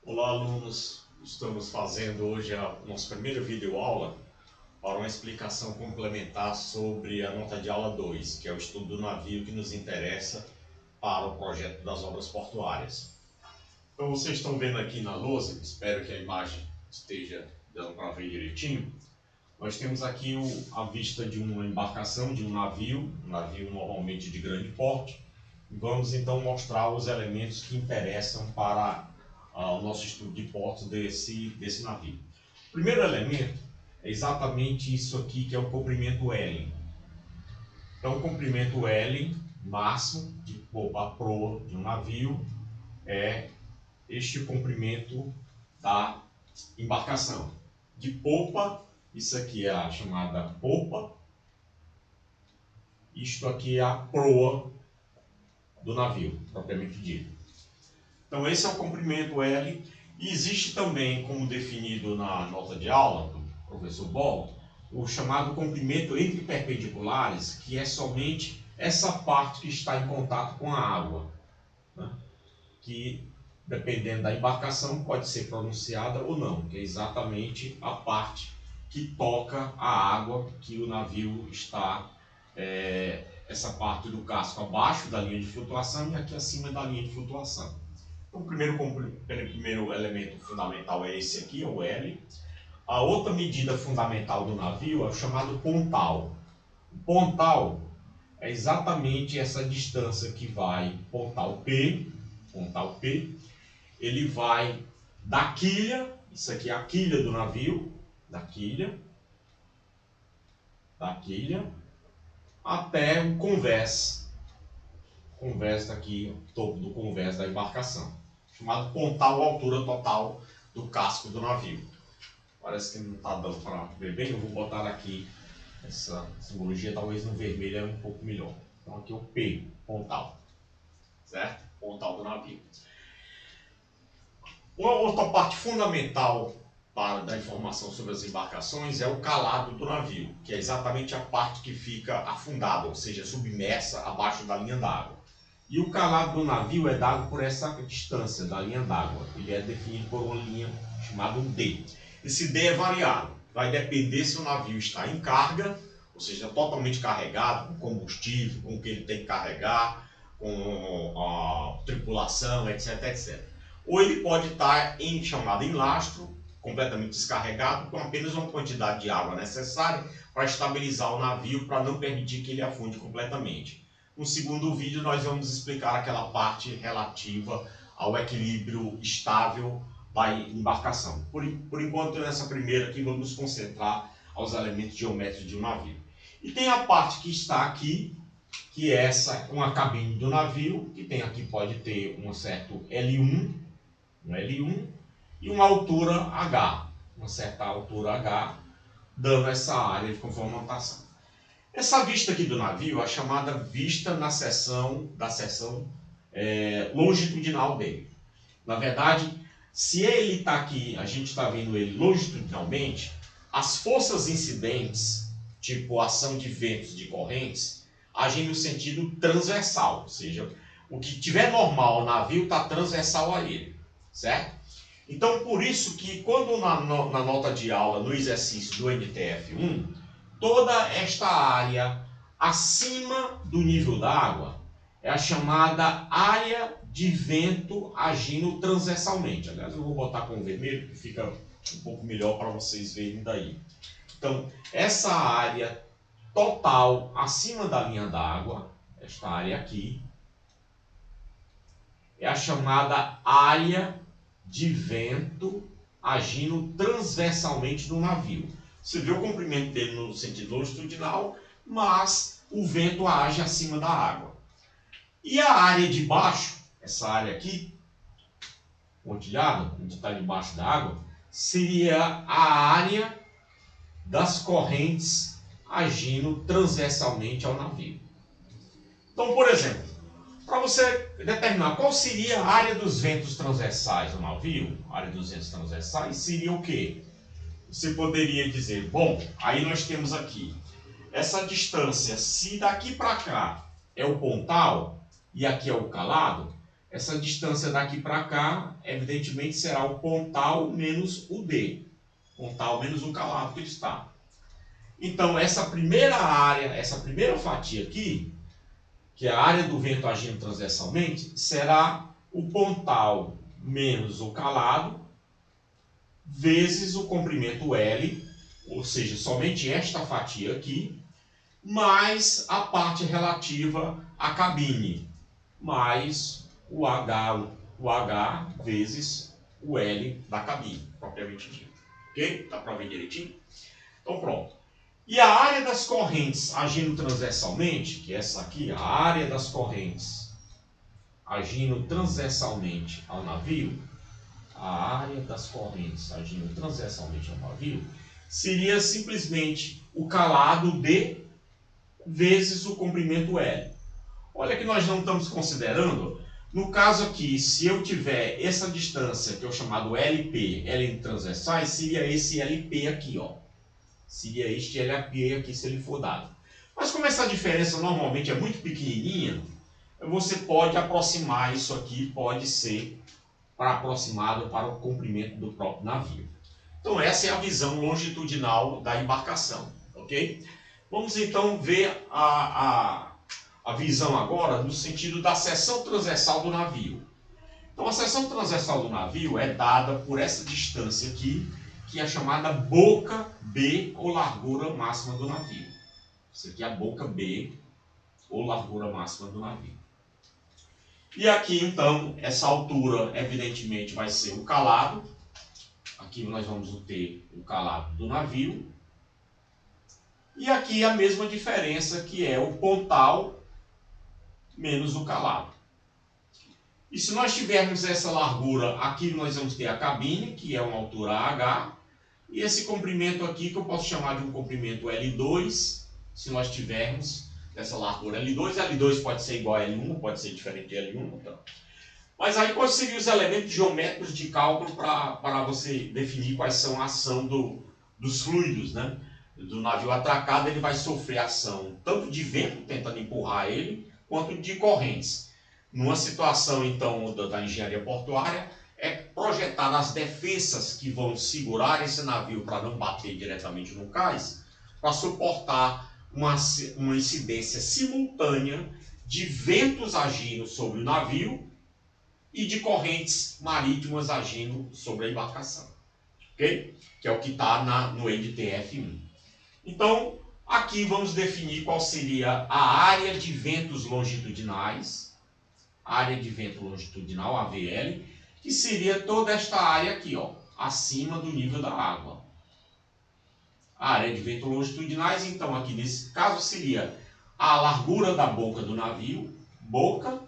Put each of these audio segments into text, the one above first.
Olá, alunos! Estamos fazendo hoje a nossa primeira videoaula para uma explicação complementar sobre a nota de aula 2, que é o estudo do navio que nos interessa para o projeto das obras portuárias. Então, vocês estão vendo aqui na lousa, espero que a imagem esteja dando para ver direitinho. Nós temos aqui a vista de uma embarcação, de um navio normalmente de grande porte. Vamos então mostrar os elementos que interessam para o nosso estudo de portos desse navio. O primeiro elemento é exatamente isso aqui, que é o comprimento L. Então, o comprimento L máximo de popa a proa de um navio é este comprimento da embarcação. De popa, isso aqui é a chamada popa, isto aqui é a proa do navio, propriamente dito. Então esse é o comprimento L, e existe também, como definido na nota de aula do professor Boll, o chamado comprimento entre perpendiculares, que é somente essa parte que está em contato com a água, né? Que, dependendo da embarcação, pode ser pronunciada ou não, que é exatamente a parte que toca a água que o navio está, essa parte do casco abaixo da linha de flutuação e aqui acima da linha de flutuação. Então, o primeiro elemento fundamental é esse aqui, é o L. A outra medida fundamental do navio é o chamado pontal. O pontal é exatamente essa distância que vai pontal P, ele vai da quilha, isso aqui é a quilha do navio, da quilha, até o convés aqui, o topo do convés da embarcação, chamado pontal, altura total do casco do navio. Parece que não está dando para ver bem, eu vou botar aqui essa simbologia, talvez no vermelho é um pouco melhor. Então aqui é o P, pontal, certo? Pontal do navio. Uma outra parte fundamental da informação sobre as embarcações é o calado do navio, que é exatamente a parte que fica afundada, ou seja, submersa abaixo da linha d'água. E o calado do navio é dado por essa distância da linha d'água. Ele é definido por uma linha chamada D. Esse D é variável. Vai depender se o navio está em carga, ou seja, totalmente carregado, com combustível, com o que ele tem que carregar, com a tripulação, etc, etc. Ou ele pode estar chamado em lastro, completamente descarregado, com apenas uma quantidade de água necessária para estabilizar o navio, para não permitir que ele afunde completamente. No segundo vídeo nós vamos explicar aquela parte relativa ao equilíbrio estável da embarcação. Por enquanto, nessa primeira aqui, vamos nos concentrar aos elementos geométricos de um navio. E tem a parte que está aqui, que é essa, uma cabine do navio, que tem aqui, pode ter um certo L1, e uma altura H, uma certa altura H, dando essa área de conformação. Essa vista aqui do navio é chamada vista da seção longitudinal dele. Na verdade, se ele está aqui, a gente está vendo ele longitudinalmente, as forças incidentes, tipo ação de ventos, de correntes, agem no sentido transversal, ou seja, o que tiver normal o navio está transversal a ele, certo? Então, por isso que quando na nota de aula, no exercício do NTF1, toda esta área acima do nível da água é a chamada área de vento agindo transversalmente. Aliás, eu vou botar com o vermelho, que fica um pouco melhor para vocês verem daí. Então, essa área total acima da linha d'água, esta área aqui, é a chamada área de vento agindo transversalmente no navio. Você vê o comprimento dele no sentido longitudinal, mas o vento age acima da água. E a área de baixo, essa área aqui, pontilhada, onde está debaixo da água, seria a área das correntes agindo transversalmente ao navio. Então, por exemplo, para você determinar qual seria a área dos ventos transversais do navio, a área dos ventos transversais seria o quê? Você poderia dizer, bom, aí nós temos aqui essa distância, se daqui para cá é o pontal e aqui é o calado, essa distância daqui para cá, evidentemente, será o pontal menos o D. Pontal menos o calado que ele está. Então, essa primeira área, essa primeira fatia aqui, que é a área do vento agindo transversalmente, será o pontal menos o calado, vezes o comprimento L, ou seja, somente esta fatia aqui, mais a parte relativa à cabine, mais o H vezes o L da cabine, propriamente dito. Ok? Dá para ver direitinho? Então pronto. E a área das correntes agindo transversalmente, que é essa aqui, a área das correntes agindo transversalmente ao navio, a área das correntes agindo transversalmente ao navio, seria simplesmente o calado D vezes o comprimento L. Olha que nós não estamos considerando, no caso aqui, se eu tiver essa distância que é o chamado LP, L transversais, seria esse LP aqui, ó. Seria este LP aqui se ele for dado. Mas como essa diferença normalmente é muito pequenininha, você pode aproximar isso aqui, pode ser aproximado para o comprimento do próprio navio. Então essa é a visão longitudinal da embarcação, ok? Vamos então ver a visão agora no sentido da seção transversal do navio. Então a seção transversal do navio é dada por essa distância aqui, que é chamada boca B, ou largura máxima do navio. Isso aqui é a boca B, ou largura máxima do navio. E aqui então, essa altura evidentemente vai ser o calado. Aqui nós vamos ter o calado do navio. E aqui a mesma diferença, que é o pontal menos o calado. E se nós tivermos essa largura, aqui nós vamos ter a cabine, que é uma altura H, e esse comprimento aqui, que eu posso chamar de um comprimento L2, se nós tivermos essa largura L2. L2 pode ser igual a L1, pode ser diferente de L1. Então. Mas aí quais seriam os elementos geométricos de cálculo para você definir quais são a ação dos fluidos, né? Do navio atracado, ele vai sofrer ação tanto de vento, tentando empurrar ele, quanto de correntes. Numa situação, então, da engenharia portuária, é projetar as defensas que vão segurar esse navio para não bater diretamente no cais, para suportar uma incidência simultânea de ventos agindo sobre o navio e de correntes marítimas agindo sobre a embarcação. Ok? Que é o que está no NTF1. Então, aqui vamos definir qual seria a área de ventos longitudinais, área de vento longitudinal, AVL, que seria toda esta área aqui, ó, acima do nível da água. A área de vento longitudinais, então, aqui nesse caso, seria a largura da boca do navio, boca,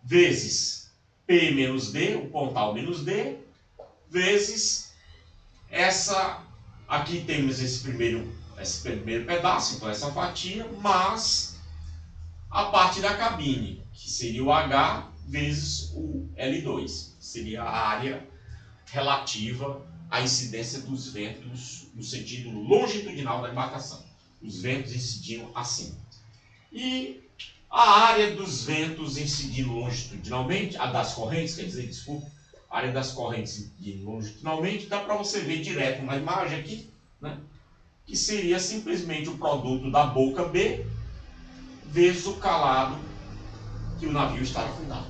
vezes P menos D, o pontal menos D, vezes essa, aqui temos esse primeiro pedaço, então essa fatia, mais a parte da cabine, que seria o H vezes o L2, seria a área relativa à incidência dos ventos no sentido longitudinal da embarcação, os ventos incidindo assim. E a área dos ventos incidindo longitudinalmente, a das correntes, quer dizer, desculpa, a área das correntes incidindo longitudinalmente, dá para você ver direto na imagem aqui, né? Que seria simplesmente o produto da boca B vezes o calado que o navio está afundado.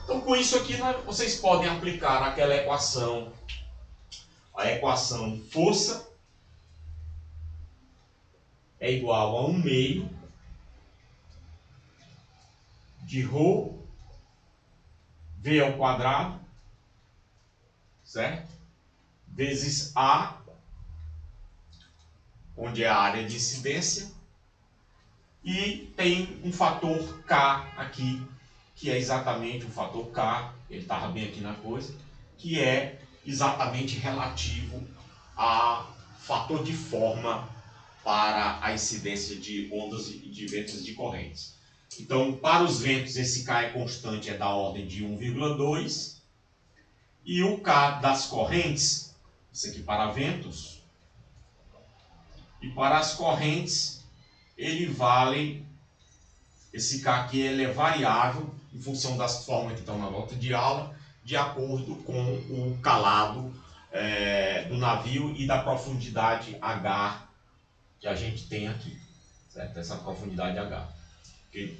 Então, com isso aqui, vocês podem aplicar aquela equação, a equação força é igual a 1/2 de ρ V ao quadrado, certo? Vezes A, onde é a área de incidência, e tem um fator K aqui, que é exatamente o fator K, ele estava bem aqui na coisa, que é exatamente relativo a fator de forma para a incidência de ondas e de ventos de correntes. Então, para os ventos, esse K é constante, é da ordem de 1,2, e o K das correntes, isso aqui para ventos, e para as correntes, ele vale, esse K aqui ele é variável, em função das formas que estão na nota de aula, de acordo com o calado do navio e da profundidade H que a gente tem aqui, certo? Essa profundidade H. Okay?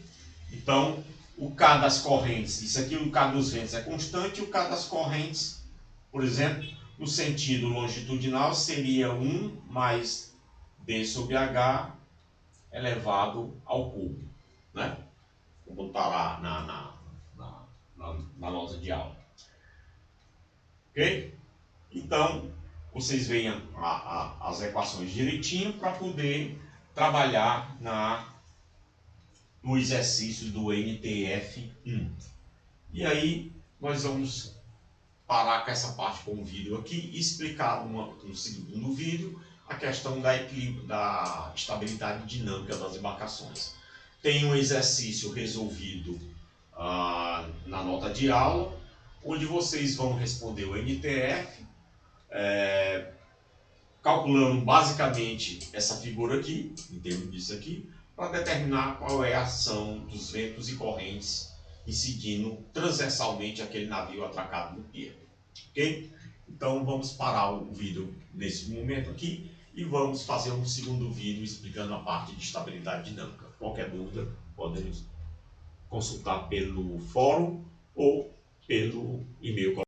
Então, o K das correntes, isso aqui, o K dos ventos é constante, o K das correntes, por exemplo, no sentido longitudinal seria 1 mais D sobre H elevado ao cubo, né? Como está lá na nota de aula. Ok? Então, vocês veem as equações direitinho para poder trabalhar no exercício do NTF1. E aí, nós vamos parar com essa parte com o vídeo aqui e explicar no segundo vídeo a questão da estabilidade dinâmica das embarcações. Tem um exercício resolvido na nota de aula, onde vocês vão responder o NTF, calculando basicamente essa figura aqui, em termos disso aqui, para determinar qual é a ação dos ventos e correntes incidindo transversalmente aquele navio atracado no pier. Ok? Então vamos parar o vídeo nesse momento aqui e vamos fazer um segundo vídeo explicando a parte de estabilidade dinâmica. Qualquer dúvida, podem consultar pelo fórum ou pelo e-mail.